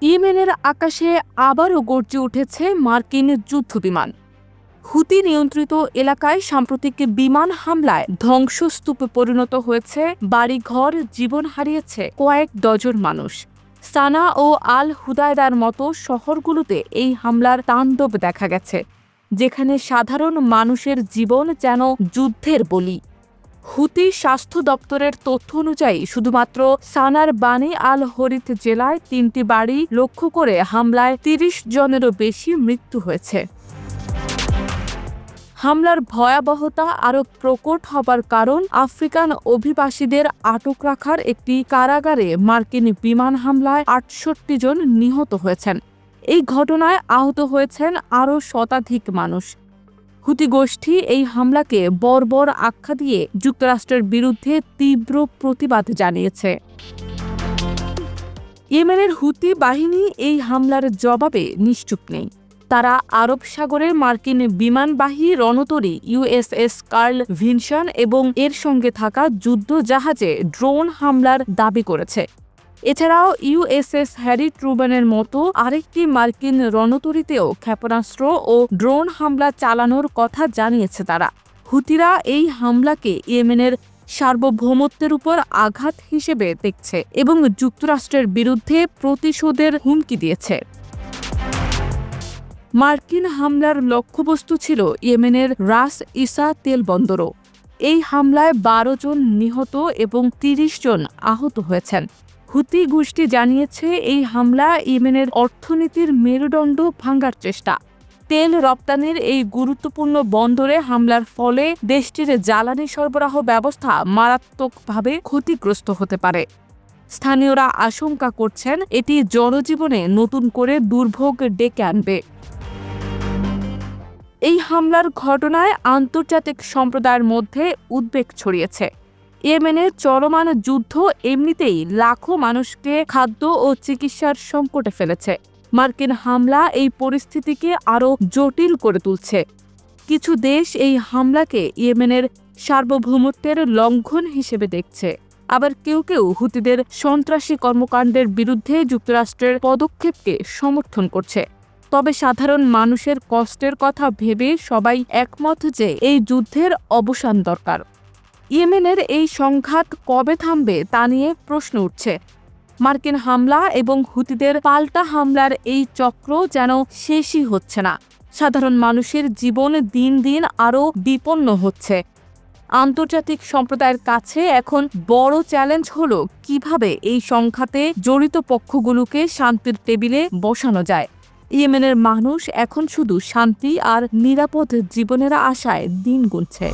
ইয়েমেনের আকাশে আবারও গর্জে উঠেছে মার্কিন যুদ্ধবিমান। হুতি নিয়ন্ত্রিত এলাকায় সাম্প্রতিক বিমান হামলায় ধ্বংসস্তূপে পরিণত হয়েছে বাড়িঘর, জীবন হারিয়েছে কয়েক ডজন মানুষ। সানা ও আল হুদায়দার মতো শহরগুলোতে এই হামলার তাণ্ডব দেখা গেছে, যেখানে সাধারণ মানুষের জীবন যেন যুদ্ধের বলি। হুতি স্বাস্থ্য দপ্তরের তথ্য অনুযায়ী শুধুমাত্র সানার বানি আল হরিথ জেলায় ৩টি বাড়ি লক্ষ্য করে হামলায় ৩০ জনেরও বেশি মৃত্যু হয়েছে। হামলার ভয়াবহতা আরও প্রকট হবার কারণ আফ্রিকান অভিবাসীদের আটক রাখার একটি কারাগারে মার্কিন বিমান হামলায় ৬৮ জন নিহত হয়েছেন। এই ঘটনায় আহত হয়েছেন আরও শতাধিক মানুষ। হুতি গোষ্ঠী এই হামলাকে বর্বর আখ্যা দিয়ে যুক্তরাষ্ট্রের বিরুদ্ধে তীব্র প্রতিবাদ জানিয়েছে। ইয়েমেনের হুতি বাহিনী এই হামলার জবাবে নিশ্চুপ নেই। তারা আরব সাগরের মার্কিন বিমানবাহী রণতরী USS কার্ল ভিনসন এবং এর সঙ্গে থাকা যুদ্ধ জাহাজে ড্রোন হামলার দাবি করেছে। এছাড়াও USS হ্যারি ট্রুম্যানের মতো আরেকটি মার্কিন রণতরীতেও ক্ষেপণাস্ত্র ও ড্রোন হামলা চালানোর কথা জানিয়েছে তারা। হুতিরা এই হামলাকে ইয়েমেনের সার্বভৌমত্বের উপর আঘাত হিসেবে দেখছে এবং যুক্তরাষ্ট্রের বিরুদ্ধে প্রতিশোধের হুমকি দিয়েছে। মার্কিন হামলার লক্ষ্যবস্তু ছিল ইয়েমেনের রাস ইসা তেল বন্দরও। এই হামলায় ১২ জন নিহত এবং ৩০ জন আহত হয়েছেন। হুতি গোষ্ঠী জানিয়েছে এই হামলা ইয়েমেনের অর্থনীতির মেরুদণ্ড ভাঙার চেষ্টা। তেল রপ্তানির এই গুরুত্বপূর্ণ বন্দরে হামলার ফলে দেশটির জ্বালানি সরবরাহ ব্যবস্থা মারাত্মকভাবে ক্ষতিগ্রস্ত হতে পারে। স্থানীয়রা আশঙ্কা করছেন এটি জনজীবনে নতুন করে দুর্ভোগ ডেকে আনবে। এই হামলার ঘটনায় আন্তর্জাতিক সম্প্রদায়ের মধ্যে উদ্বেগ ছড়িয়েছে। ইয়েমেনের চলমান যুদ্ধ এমনিতেই লাখো মানুষকে খাদ্য ও চিকিৎসার সংকটে ফেলেছে। মার্কিন হামলা এই পরিস্থিতিকে আরও জটিল করে তুলছে। কিছু দেশ এই হামলাকে ইয়েমেনের সার্বভৌমত্বের লঙ্ঘন হিসেবে দেখছে, আবার কেউ কেউ হুতিদের সন্ত্রাসী কর্মকাণ্ডের বিরুদ্ধে যুক্তরাষ্ট্রের পদক্ষেপকে সমর্থন করছে। তবে সাধারণ মানুষের কষ্টের কথা ভেবে সবাই একমত যে এই যুদ্ধের অবসান দরকার। ইয়েমেনের এই সংঘাত কবে থামবে তা নিয়ে প্রশ্ন উঠছে। মার্কিন হামলা এবং হুতিদের পাল্টা হামলার এই চক্র যেন শেষই হচ্ছে না। সাধারণ মানুষের জীবন দিন দিন আরও বিপন্ন হচ্ছে। আন্তর্জাতিক সম্প্রদায়ের কাছে এখন বড় চ্যালেঞ্জ হলো কিভাবে এই সংঘাতে জড়িত পক্ষগুলোকে শান্তির টেবিলে বসানো যায়। ইয়েমেনের মানুষ এখন শুধু শান্তি আর নিরাপদ জীবনের আশায় দিন গুনছে।